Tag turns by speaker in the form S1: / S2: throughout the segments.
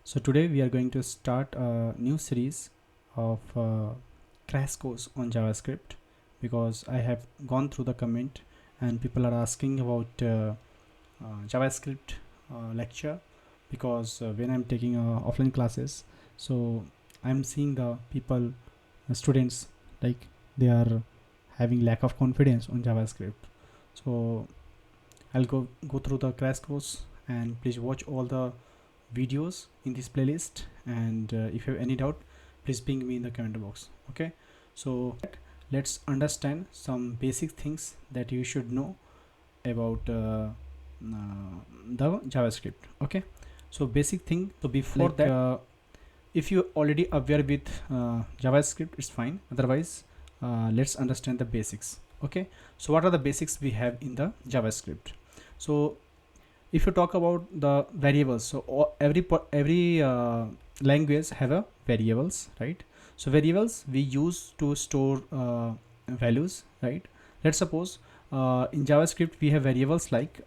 S1: So today we are going to start a new series of crash course on JavaScript, because I have gone through the comment and people are asking about JavaScript lecture, because when I'm taking offline classes, so I'm seeing the people, students, like they are having lack of confidence on JavaScript. So I'll go through the crash course, and please watch all the videos in this playlist, and if you have any doubt, please ping me in the comment box. Okay, so let's understand some basic things that you should know about the JavaScript. Okay, so basic thing. So before that, if you already aware with JavaScript, it's fine. Otherwise, let's understand the basics. Okay, so what are the basics we have in the JavaScript? So if you talk about the variables, so every language have a variables, right? So variables we use to store values, right? Let's suppose in JavaScript we have variables like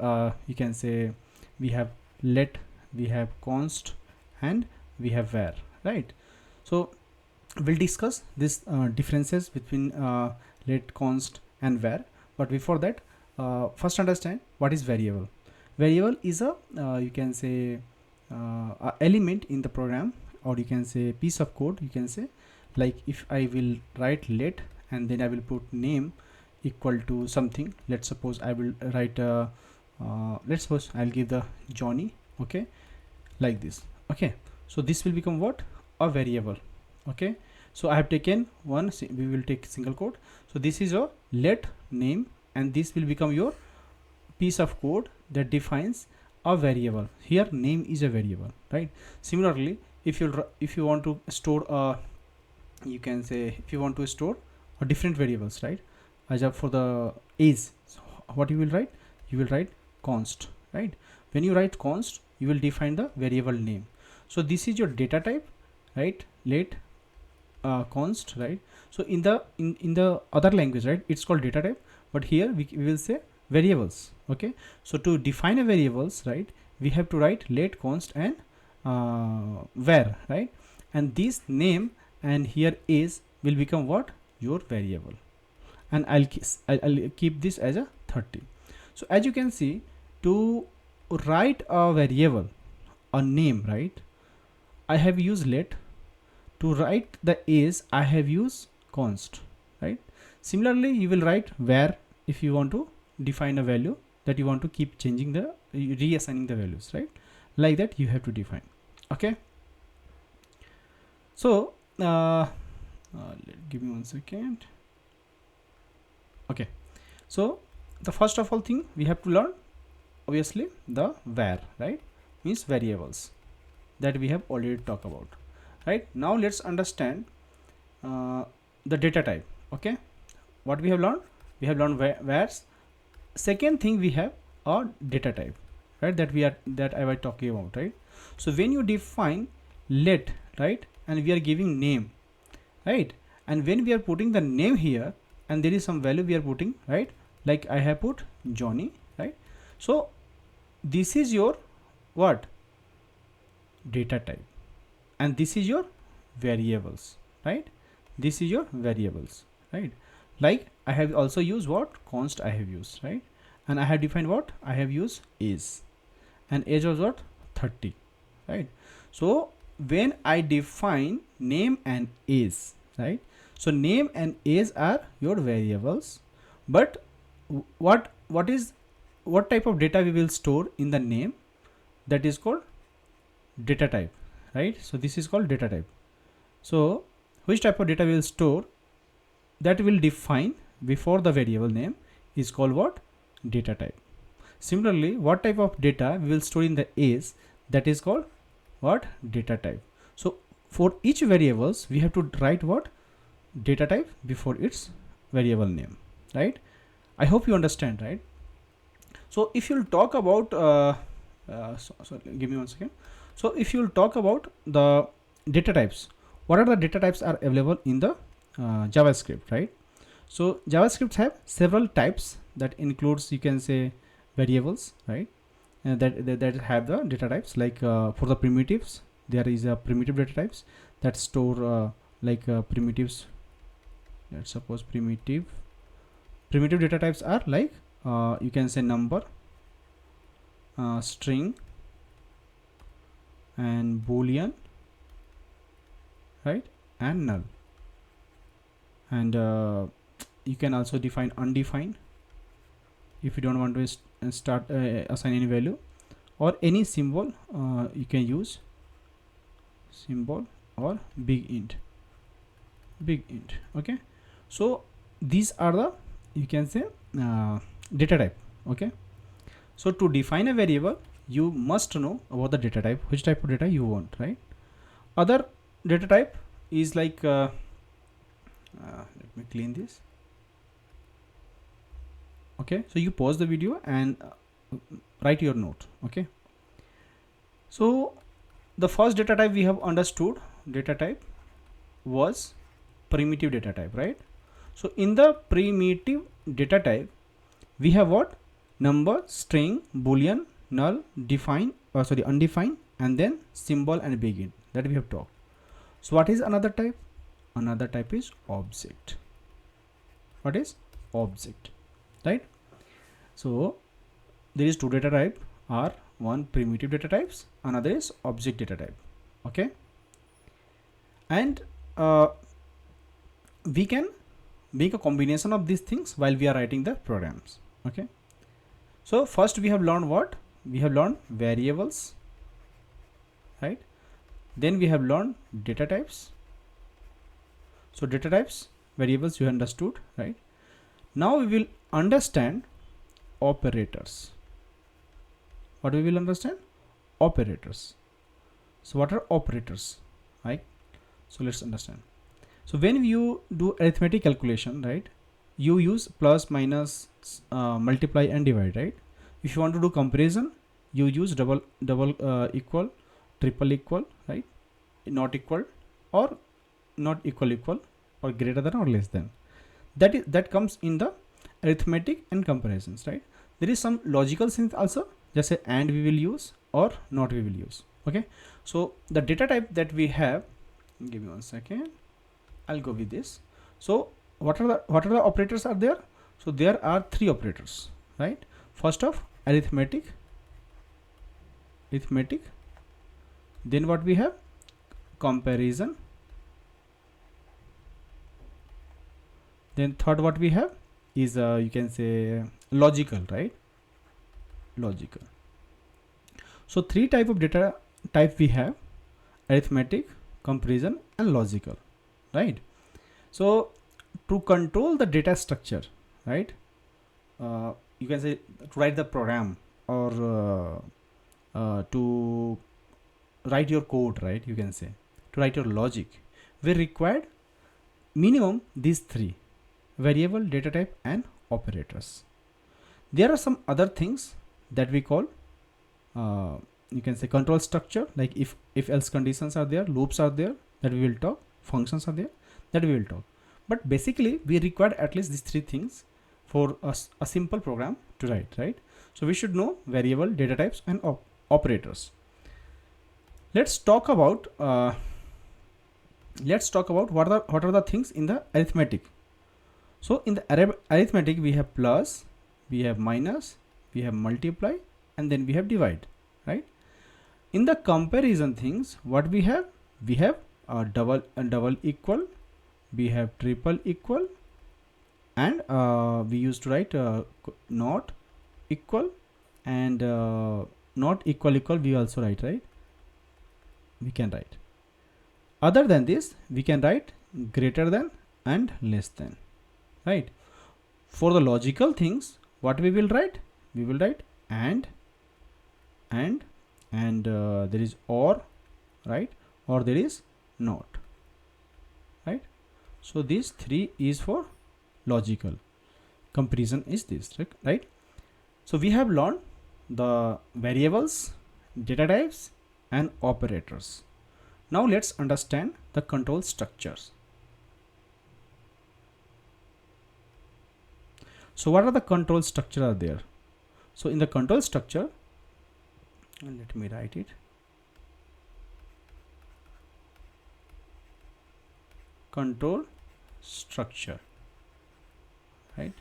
S1: you can say we have let, we have const, and we have var, right? So we'll discuss this differences between let, const, and var, but before that, first understand what is variable. Variable is a you can say a element in the program, or you can say piece of code. You can say, like, if I will write let and then I will put name equal to something. Let's suppose I will write let's suppose I'll give the Johnny, okay, like this. Okay, so this will become what? A variable. Okay, so I have taken one, we will take single quote. So this is your let name, and this will become your piece of code that defines a variable. Here name is a variable, right? Similarly, if you want to store a, you can say, if you want to store a different variables, right? As for the age, so what you will write? You will write const, right? When you write const, you will define the variable name. So this is your data type, right? Let const, right? So in the other language, right, it's called data type, but here we will say variables. Okay, so to define a variables, right, we have to write let, const, and var, right? And this name and here is will become what? Your variable. And I'll keep this as a 30. So as you can see, to write a variable, a name, right, I have used let. To write the is, I have used const, right? Similarly, you will write var if you want to define a value that you want to keep changing the reassigning the values, right? Like that you have to define. Okay, so give me 1 second. Okay, so the first of all thing we have to learn, obviously, the var, right, means variables, that we have already talked about, right? Now let's understand the data type. Okay, what we have learned? We have learned vars. Second thing, we have a data type, right, that I was talking about, right? So when you define let, right, and we are giving name, right, and when we are putting the name here and there is some value we are putting, right, like I have put Johnny, right? So this is your what? Data type, and this is your variables, right? This is your variables, right? Like I have also used what? Const I have used, right? And I have defined what? I have used is, and age was what? 30, right? So when I define name and is, right? So name and age are your variables, but what type of data we will store in the name? That is called data type, right? So this is called data type. So which type of data we will store, that will define before the variable name is called what? Data type. Similarly, what type of data we will store in the is, that is called what? Data type. So for each variables we have to write what? Data type before its variable name, right? I hope you understand, right? So if you'll talk about so give me 1 second. So if you'll talk about the data types, what are the data types are available in the JavaScript, right? So JavaScript have several types that includes, you can say, variables, right? That have the data types, like for the primitives there is a primitive data types that store primitives. Let's suppose primitive data types are like you can say number, string, and boolean, right, and null. And you can also define undefined if you don't want to start assign any value, or any symbol. You can use symbol or big int. Okay, so these are the, you can say, data type. Okay, so to define a variable, you must know about the data type, which type of data you want, right? Other data type is like let me clean this. Okay, so you pause the video and write your note. Okay, so the first data type we have understood, data type was primitive data type, right? So in the primitive data type, we have what? Number, string, boolean, null, undefined, and then symbol and big int, that we have talked. So what is another type? Another type is object. What is object, right? So there is two data type, are one primitive data types, another is object data type. Okay, and we can make a combination of these things while we are writing the programs. Okay, so first we have learned what? We have learned variables, right? Then we have learned data types. So data types, variables you understood, right? Now we will understand operators. What we will understand? Operators. So what are operators, right? So let's understand. So when you do arithmetic calculation, right, you use plus, minus, multiply and divide, right? If you want to do comparison, you use double equal, triple equal, right? Not equal, or not equal, or greater than or less than. That comes in the arithmetic and comparisons, right? There is some logical sense also, just say and we will use or not we will use. Okay, so the data type that we have, give me 1 second, I'll go with this. So what are the operators are there? So there are three operators, right? First of arithmetic, then what we have? Comparison. Then third what we have is you can say logical, right? Logical. So three type of data type we have: arithmetic, comparison, and logical, right? So to control the data structure, right, you can say to write the program, or to write your code, right, you can say to write your logic, we required minimum these three: variable, data type, and operators. There are some other things that we call you can say control structure, like if else conditions are there, loops are there, that we will talk, functions are there, that we will talk. But basically we require at least these three things for a simple program to write, right? So we should know variable, data types, and operators. Let's talk about what are the things in the arithmetic. So in the arithmetic, we have plus, we have minus, we have multiply, and then we have divide, right? In the comparison things, what we have? We have double equal, we have triple equal, and we used to write not equal, and not equal we also write, right? We can write. Other than this, we can write greater than and less than, right? For the logical things, what we will write? We will write and there is or, right? Or there is not, right? So these three is for logical. Comparison is this, right? So we have learned the variables, data types, and operators. Now let's understand the control structures. So what are the control structure are there? So in the control structure, let me write it. control structure, right?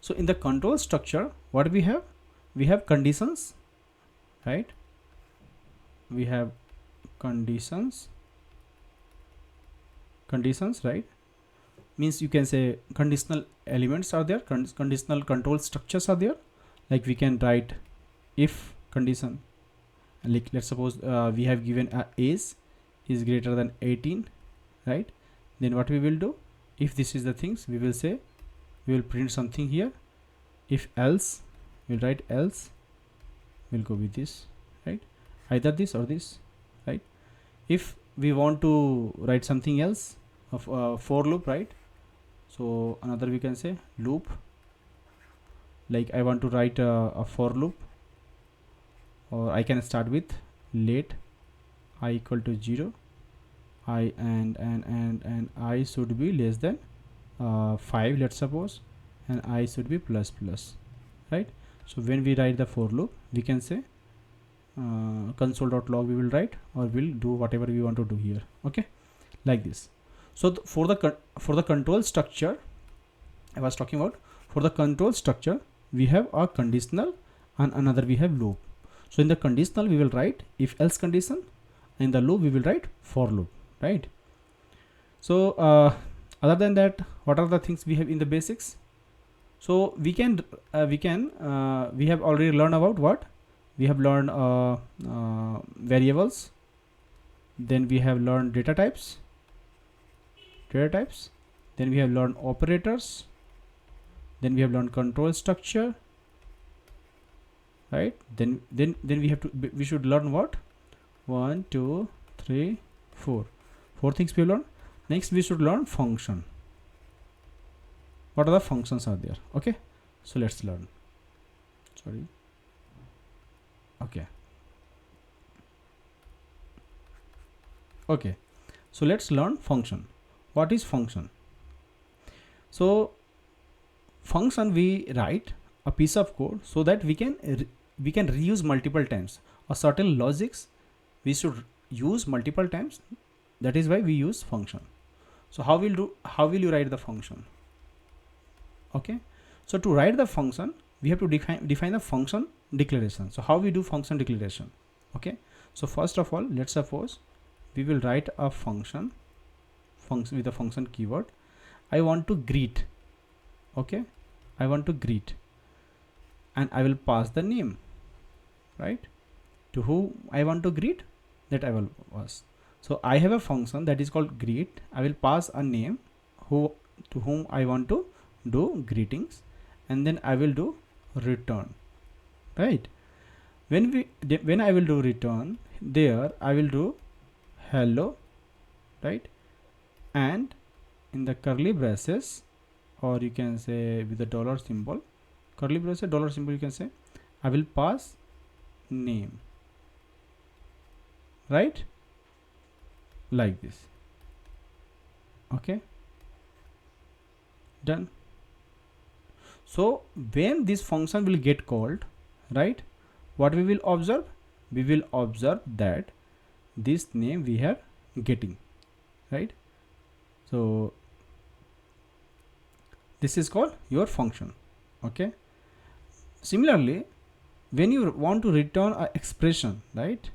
S1: So in the control structure, what we have conditions, right? We have conditions, right? Means you can say conditional elements are there, conditional control structures are there. Like we can write if condition, like let's suppose we have given a age is greater than 18, right? Then what we will do, if this is the things, we will say, we will print something here. If else, we'll write else, we'll go with this, right? Either this or this, right? If we want to write something else of for loop, right? So another we can say loop, like I want to write a for loop, or I can start with let I equal to 0, I and I should be less than 5, let's suppose, and I should be plus plus, right? So when we write the for loop, we can say console.log we will write, or we'll do whatever we want to do here, okay, like this. So for the control structure I was talking about, for the control structure we have a conditional and another we have loop. So in the conditional we will write if else condition, in the loop we will write for loop, right? So other than that, what are the things we have in the basics? So we have already learned about what we have learned, variables, then we have learned data types, then we have learned operators, then we have learned control structure, right? Then we should learn what, 1 2 3 4 things we learn. Next we should learn function. What are the functions are there? Okay, so let's learn. Sorry. Okay, so let's learn function. What is function? So function, we write a piece of code so that we can reuse multiple times, or certain logics we should use multiple times. That is why we use function. So how will you write the function? Okay, so to write the function we have to define the function declaration. So how we do function declaration? Okay, so first of all, let's suppose we will write a function with the function keyword. I want to greet, okay, I want to greet, and I will pass the name, right? To whom I want to greet, that I will pass. So I have a function that is called greet. I will pass a name to whom I want to do greetings, and then I will do return, right? When I will do return, there I will do hello, right? And in the curly braces, or you can say with the dollar symbol, curly braces, dollar symbol, you can say I will pass name, right? Like this. Okay, done. So when this function will get called, right, what we will observe? We will observe that this name we are getting, right? So this is called your function. Okay, similarly, when you want to return an expression, right,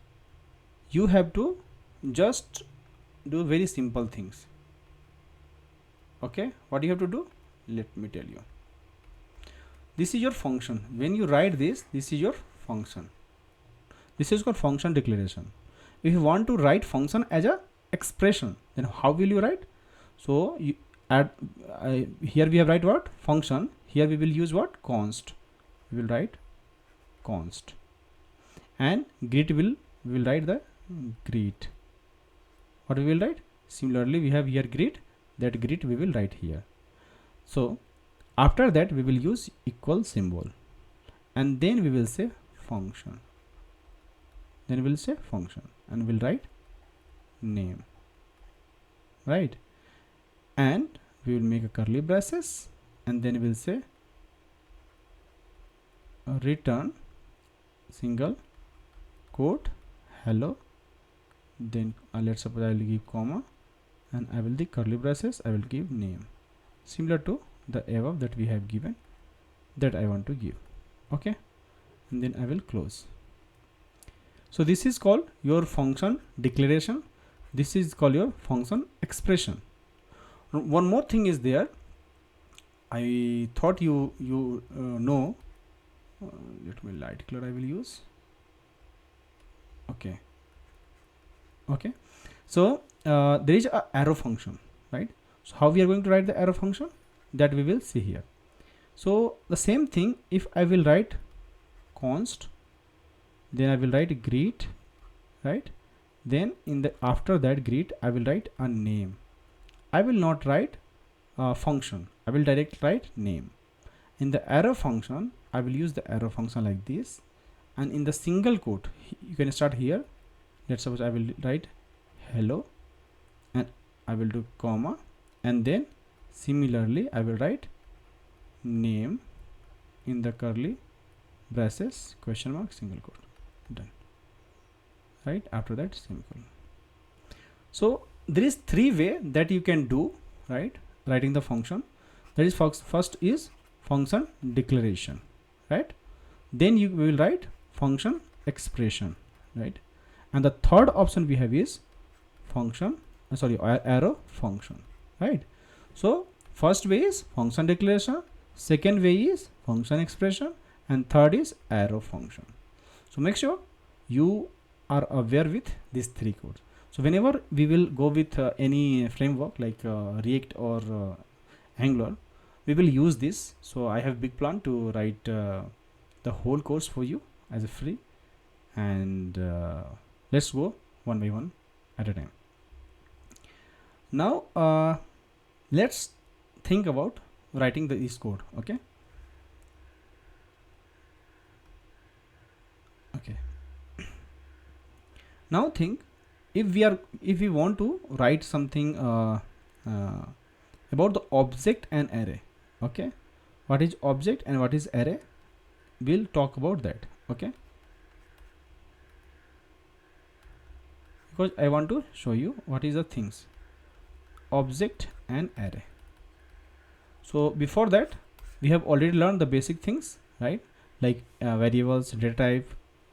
S1: you have to just do very simple things. Okay, what you have to do? Let me tell you. This is your function. When you write this is your function. This is called function declaration. If you want to write function as a expression, then how will you write? So you add here we have write what? Function. Here we will use what? Const. We will write const, and greet we will write the greet. What we will write? Similarly, we have here greet. That greet we will write here. So after that we will use equal symbol, and then we will say function. Then we will say function, and we'll write name, right? And we will make a curly braces, and then we'll say return single quote hello. Then let's suppose I will give comma, and I will the curly braces, I will give name, similar to the above that we have given, that I want to give. Okay, and then I will close. So this is called your function declaration. This is called your function expression. One more thing is there. I thought you know. Let me light color I will use. Okay. Okay. So there is a arrow function, right? So how we are going to write the arrow function, that we will see here. So the same thing, if I will write const, then I will write greet, right? Then in the after that greet, I will write a name. I will not write function. I will directly write name. In the arrow function, I will use the arrow function like this, and in the single quote, you can start here. Let's suppose I will write hello, and I will do comma, and then similarly I will write name in the curly braces, question mark, single quote. Done. Right, after that semicolon. So there is three way that you can do, right, writing the function. That is first is function declaration, right? Then you will write function expression, right? And the third option we have is function arrow function, right? So first way is function declaration, second way is function expression, and third is arrow function. So make sure you are aware with these three codes. So whenever we will go with any framework like React or Angular, we will use this. So I have big plan to write the whole course for you as a free, and let's go one by one at a time. Now let's think about writing this code. Okay. Now think, if we want to write something about the object and array. Okay, what is object and what is array, we'll talk about that. Okay, because I want to show you what is the things object and array. So before that, we have already learned the basic things, right? Like variables, data type,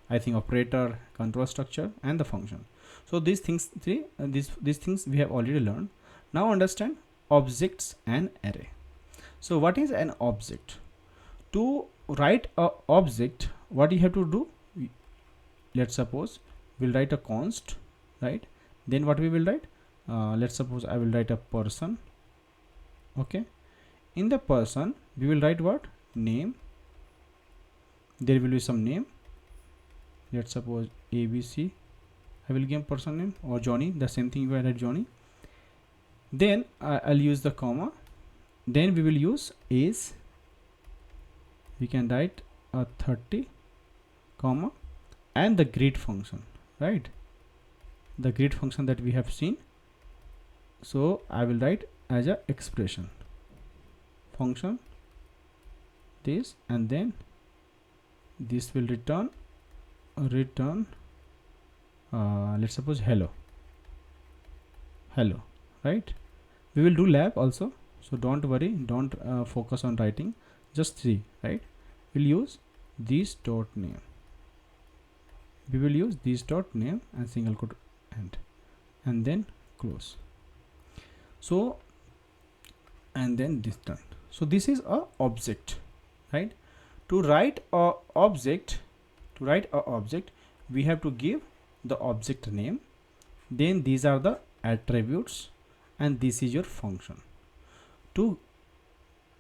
S1: I think operator, control structure, and the function. So these things these things we have already learned. Now understand objects and array. So what is an object? To write a object, what you have to do, let's suppose we'll write a const, right? Then what we will write, let's suppose I will write a person. Okay, in the person we will write what? Name. There will be some name. Let's suppose ABC. I will give person name, or Johnny, the same thing you will write Johnny. Then I'll use the comma. Then we will use age. We can write a 30 comma, and the greet function, right? The greet function that we have seen. So I will write as a expression function this, and then this will return let's suppose hello, right? We will do lab also, so don't worry, don't focus on writing, just see, right? We'll use this dot name, and single quote end, and then close. So and then this done. So this is a object, right? To write a object, we have to give the object name, then these are the attributes, and this is your function. To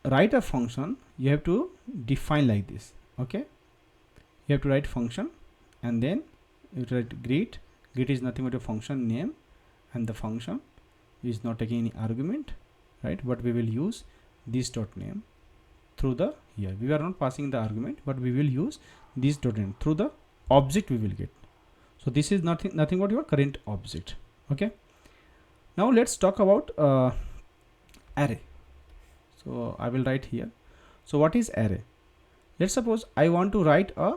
S1: write a function, you have to define like this. Okay, you have to write function, and then you write greet. Greet is nothing but a function name, and the function is not taking any argument, right? But we will use this dot name through the here. We are not passing the argument, but we will use this dot name through the object we will get. So this is nothing but your current object. Okay, now let's talk about array. So I will write here. So what is array? Let's suppose I want to write a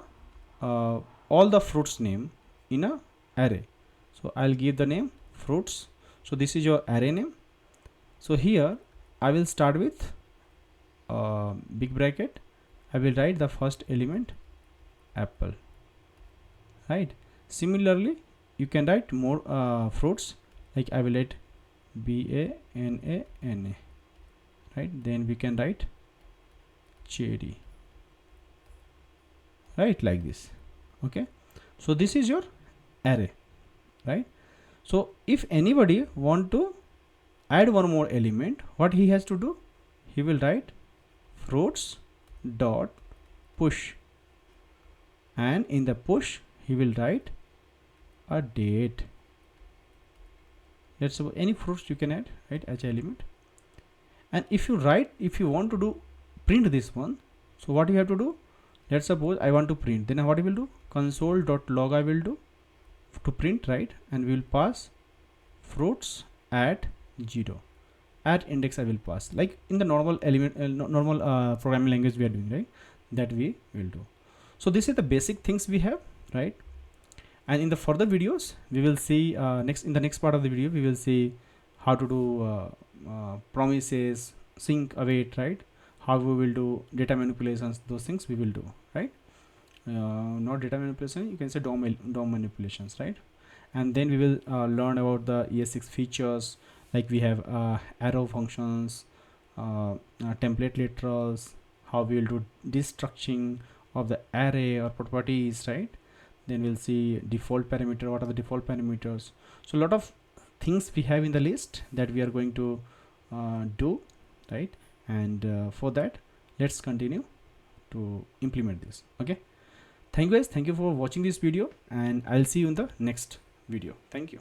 S1: all the fruits name in a array. So I'll give the name fruits. So this is your array name. So here I will start with big bracket. I will write the first element apple, right? Similarly you can write more fruits, like I will write banana, right? Then we can write cherry, right, like this. Okay, so this is your array, right? So if anybody want to add one more element, what he has to do, he will write fruits dot push, and in the push he will write a date. Let's suppose any fruits you can add, right, as an element. And if you want to do print this one, so what you have to do, let's suppose I want to print, then what I will do, console.log I will do to print, right? And we will pass fruits at 0, at index I will pass, like in the normal element normal programming language we are doing, right? That we will do. So this is the basic things we have, right? And in the further videos we will see in the next part of the video we will see how to do promises, sync await, right? How we will do data manipulations, those things we will do, right? Not data manipulation, you can say DOM manipulations, right? And then we will learn about the ES6 features, like we have arrow functions, template literals, how we will do destructuring of the array or properties, right? Then we'll see default parameter, what are the default parameters. So a lot of things we have in the list that we are going to do, right? And for that, let's continue to implement this. Okay, thank you guys, thank you for watching this video, and I'll see you in the next video. Thank you.